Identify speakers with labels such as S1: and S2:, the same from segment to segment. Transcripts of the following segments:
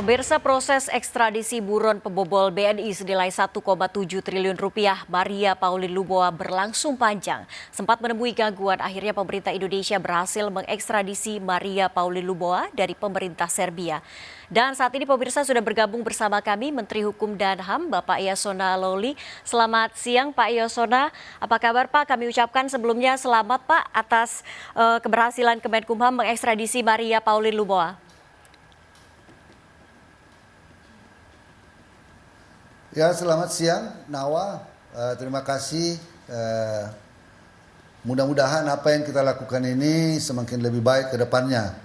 S1: Pemirsa, proses ekstradisi buron pembobol BNI senilai 1,7 triliun rupiah Maria Pauline Lumowa berlangsung panjang. Sempat menemui gangguan, akhirnya pemerintah Indonesia berhasil mengekstradisi Maria Pauline Lumowa dari pemerintah Serbia. Dan saat ini pemirsa sudah bergabung bersama kami Menteri Hukum dan HAM Bapak Yasona Lawli. Selamat siang Pak Yasona, apa kabar Pak? Kami ucapkan sebelumnya selamat Pak atas keberhasilan Kemenkumham mengekstradisi Maria Pauline Lumowa.
S2: Ya, selamat siang Nawa, terima kasih. Mudah-mudahan apa yang kita lakukan ini semakin lebih baik ke depannya.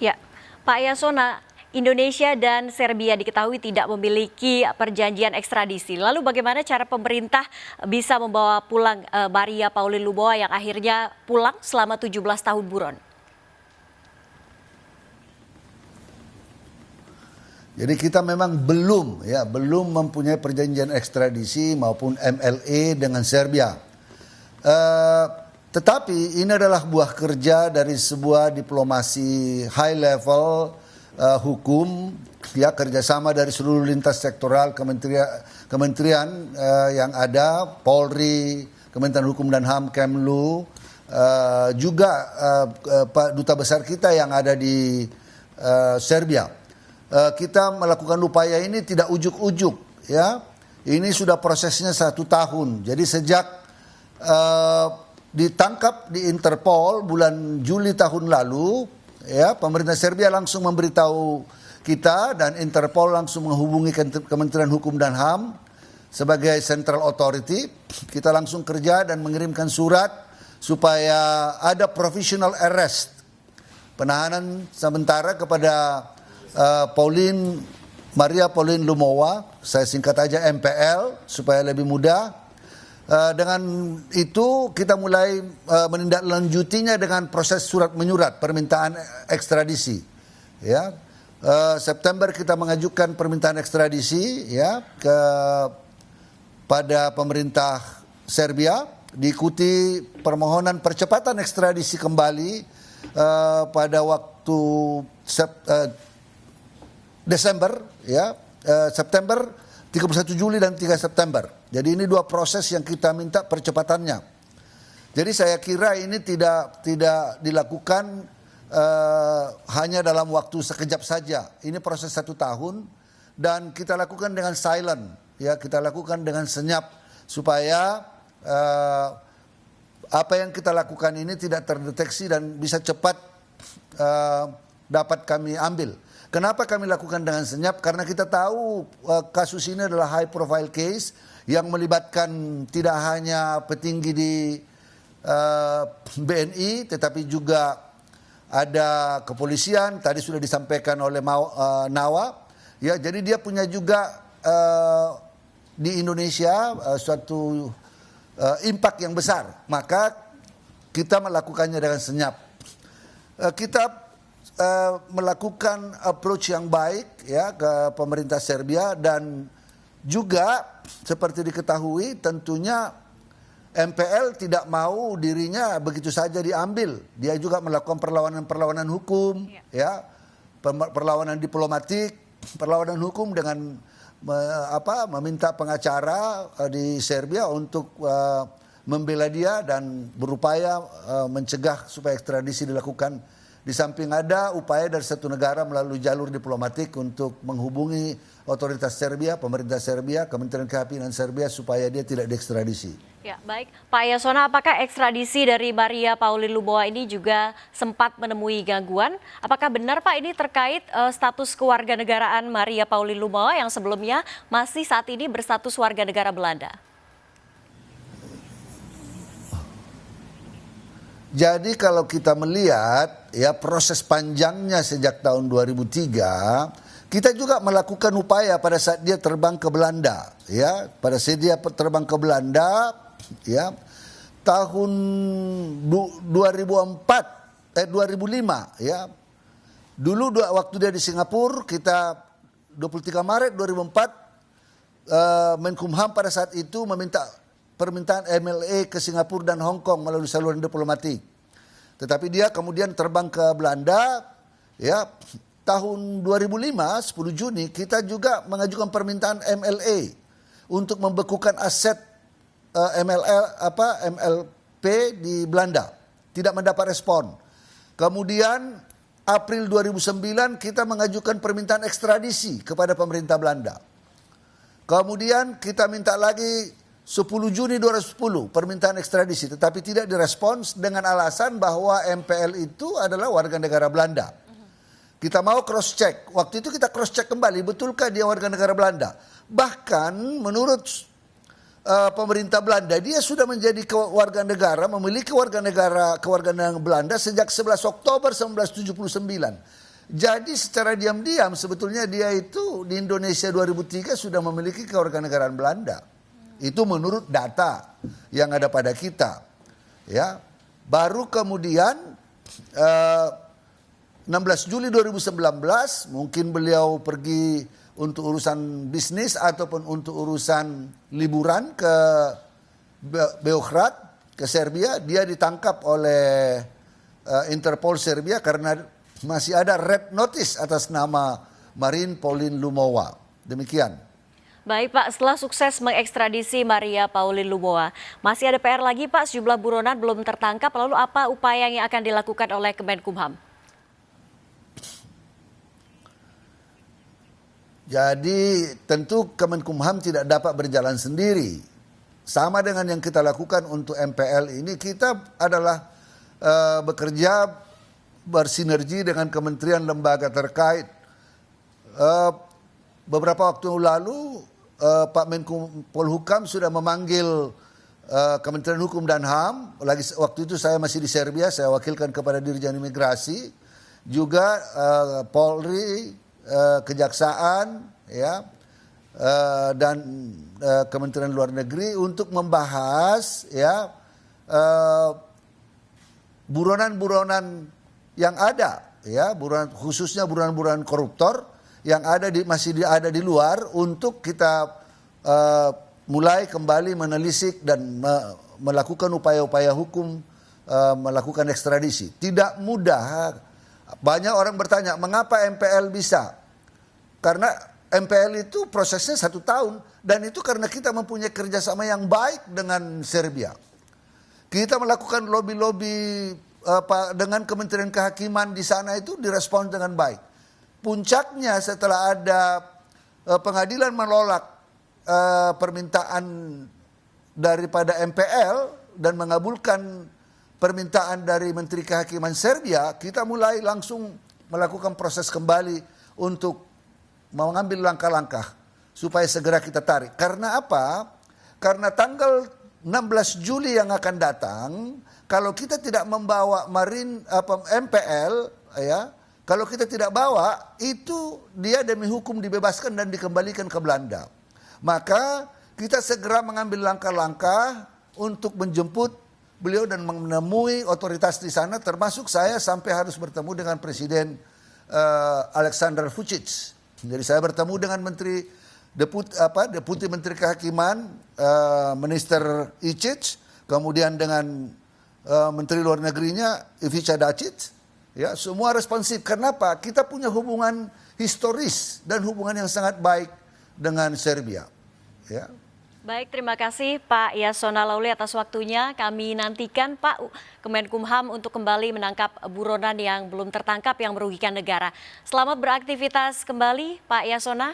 S1: Ya, Pak Yasona, Indonesia dan Serbia diketahui tidak memiliki perjanjian ekstradisi. Lalu bagaimana cara pemerintah bisa membawa pulang Maria Pauline Lumowa yang akhirnya pulang selama 17 tahun buron?
S2: Jadi kita memang belum mempunyai perjanjian ekstradisi maupun MLA dengan Serbia. Tetapi ini adalah buah kerja dari sebuah diplomasi high level hukum, ya, kerjasama dari seluruh lintas sektoral kementerian yang ada, Polri, Kementerian Hukum dan HAM, Kemlu, juga Pak Duta Besar kita yang ada di Serbia. Kita melakukan upaya ini tidak ujuk-ujuk, ya. Ini sudah prosesnya 1 tahun. Jadi sejak ditangkap di Interpol bulan Juli tahun lalu, ya, pemerintah Serbia langsung memberitahu kita dan Interpol langsung menghubungi Kementerian Hukum dan HAM sebagai Central Authority. Kita langsung kerja dan mengirimkan surat supaya ada provisional arrest, penahanan sementara kepada Maria Pauline Lumowa, saya singkat aja MPL supaya lebih mudah. Dengan itu kita mulai menindaklanjutinya dengan proses surat menyurat permintaan ekstradisi. Ya, September kita mengajukan permintaan ekstradisi, ya, pada pemerintah Serbia, diikuti permohonan percepatan ekstradisi kembali pada waktu Desember, ya, September, 31 Juli dan 3 September. Jadi ini 2 proses yang kita minta percepatannya. Jadi saya kira ini tidak dilakukan hanya dalam waktu sekejap saja. Ini proses 1 tahun dan kita lakukan dengan silent, ya, kita lakukan dengan senyap supaya apa yang kita lakukan ini tidak terdeteksi dan bisa cepat dapat kami ambil. Kenapa kami lakukan dengan senyap? Karena kita tahu kasus ini adalah high profile case yang melibatkan tidak hanya petinggi di BNI, tetapi juga ada kepolisian. Tadi sudah disampaikan oleh Nawa. Ya, jadi dia punya juga di Indonesia suatu impact yang besar. Maka kita melakukannya dengan senyap. Kita melakukan approach yang baik, ya, ke pemerintah Serbia dan juga seperti diketahui tentunya MPL tidak mau dirinya begitu saja diambil. Dia juga melakukan perlawanan hukum, ya, perlawanan diplomatik, perlawanan hukum dengan meminta pengacara di Serbia untuk membela dia dan berupaya mencegah supaya ekstradisi dilakukan. Di samping ada upaya dari satu negara melalui jalur diplomatik untuk menghubungi otoritas Serbia, pemerintah Serbia, Kementerian Kehakiman Serbia supaya dia tidak diekstradisi.
S1: Ya, baik. Pak Yasona, apakah ekstradisi dari Maria Pauline Lumowa ini juga sempat menemui gangguan? Apakah benar Pak ini terkait status kewarganegaraan Maria Pauline Lumowa yang sebelumnya masih saat ini berstatus warga negara Belanda?
S2: Jadi kalau kita melihat, ya, proses panjangnya sejak tahun 2003, kita juga melakukan upaya pada saat dia terbang ke Belanda, ya, pada saat dia terbang ke Belanda, ya, tahun 2005, ya. Dulu waktu dia di Singapura, kita 23 Maret 2004 Menkumham pada saat itu meminta permintaan MLA ke Singapura dan Hong Kong melalui saluran diplomatik. Tetapi dia kemudian terbang ke Belanda, ya, tahun 2005, 10 Juni, kita juga mengajukan permintaan MLA untuk membekukan aset MLP di Belanda. Tidak mendapat respon. Kemudian April 2009 kita mengajukan permintaan ekstradisi kepada pemerintah Belanda. Kemudian kita minta lagi 10 Juni 2010 permintaan ekstradisi, tetapi tidak direspons dengan alasan bahwa MPL itu adalah warga negara Belanda. Kita mau cross check. Waktu itu kita cross check kembali, betulkah dia warga negara Belanda? Bahkan menurut pemerintah Belanda, dia sudah menjadi warga negara, memiliki kewarganegaraan Belanda sejak 11 Oktober 1979. Jadi secara diam-diam sebetulnya dia itu di Indonesia 2003 sudah memiliki kewarganegaraan Belanda. Itu menurut data yang ada pada kita. Ya. Baru kemudian 16 Juli 2019 mungkin beliau pergi untuk urusan bisnis ataupun untuk urusan liburan ke Beograd, ke Serbia. Dia ditangkap oleh Interpol Serbia karena masih ada red notice atas nama Marin Pauline Lumowa. Demikian.
S1: Baik Pak, setelah sukses mengekstradisi Maria Pauline Lumowa, masih ada PR lagi Pak, sejumlah buronan belum tertangkap, lalu apa upaya yang akan dilakukan oleh Kemenkumham?
S2: Jadi tentu Kemenkumham tidak dapat berjalan sendiri. Sama dengan yang kita lakukan untuk MPL ini, kita adalah bekerja bersinergi dengan kementerian lembaga terkait. Beberapa waktu lalu Pak Menko Polhukam sudah memanggil Kementerian Hukum dan HAM. Waktu itu saya masih di Serbia, saya wakilkan kepada Dirjen Imigrasi, juga Polri, Kejaksaan, ya, dan Kementerian Luar Negeri untuk membahas, ya, buronan-buronan yang ada, ya, khususnya buronan-buronan koruptor yang masih ada di luar, untuk kita mulai kembali menelisik dan melakukan upaya-upaya hukum, melakukan ekstradisi. Tidak mudah. Banyak orang bertanya, mengapa MPL bisa? Karena MPL itu prosesnya 1 tahun, dan itu karena kita mempunyai kerjasama yang baik dengan Serbia. Kita melakukan lobby-lobby dengan Kementerian Kehakiman di sana, itu direspons dengan baik. Puncaknya setelah ada pengadilan menolak permintaan daripada MPL dan mengabulkan permintaan dari Menteri Kehakiman Serbia, kita mulai langsung melakukan proses kembali untuk mengambil langkah-langkah supaya segera kita tarik. Karena apa? Karena tanggal 16 Juli yang akan datang, kalau kita tidak membawa MPL, ya, kalau kita tidak bawa, itu dia demi hukum dibebaskan dan dikembalikan ke Belanda. Maka kita segera mengambil langkah-langkah untuk menjemput beliau dan menemui otoritas di sana, termasuk saya sampai harus bertemu dengan Presiden Aleksandar Vučić. Jadi saya bertemu dengan Deputi Menteri Kehakiman, Minister Icic, kemudian dengan Menteri Luar Negerinya Ivica Dačić. Ya, semua responsif. Kenapa? Kita punya hubungan historis dan hubungan yang sangat baik dengan Serbia. Ya.
S1: Baik, terima kasih Pak Yasona Lawli atas waktunya. Kami nantikan Pak Kemenkumham untuk kembali menangkap buronan yang belum tertangkap yang merugikan negara. Selamat beraktivitas kembali Pak Yasona.